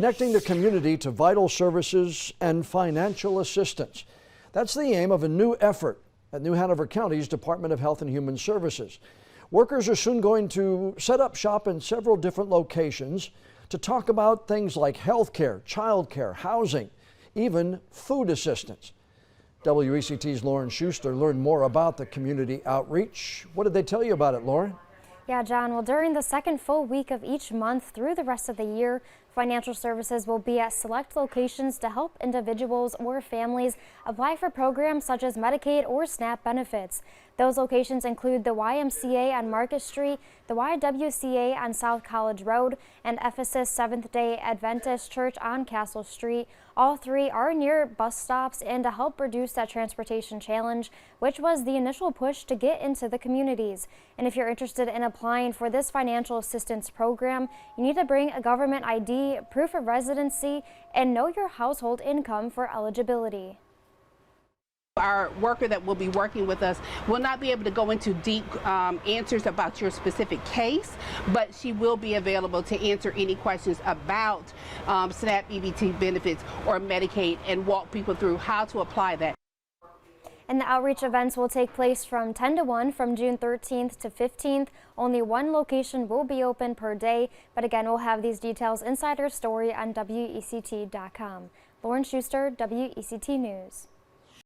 Connecting the community to vital services and financial assistance. That's the aim of a new effort at New Hanover County's Department of Health and Human Services. Workers are soon going to set up shop in several different locations to talk about things like health care, child care, housing, even food assistance. WECT's Lauren Schuster learned more about the community outreach. What did they tell you about it, Lauren? Yeah, John, well, during the second full week of each month through the rest of the year, financial services will be at select locations to help individuals or families apply for programs such as Medicaid or SNAP benefits. Those locations include the YMCA on Market Street, the YWCA on South College Road, and Ephesus Seventh-day Adventist Church on Castle Street. All three are near bus stops and to help reduce that transportation challenge, which was the initial push to get into the communities. And if you're interested in applying for this financial assistance program, you need to bring a government ID, proof of residency, and know your household income for eligibility. Our worker that will be working with us will not be able to go into deep answers about your specific case, but she will be available to answer any questions about SNAP EBT benefits or Medicaid and walk people through how to apply that. And the outreach events will take place from 10 to 1 from June 13th to 15th. Only one location will be open per day, but again, we'll have these details inside our story on WECT.com. Lauren Schuster, WECT News.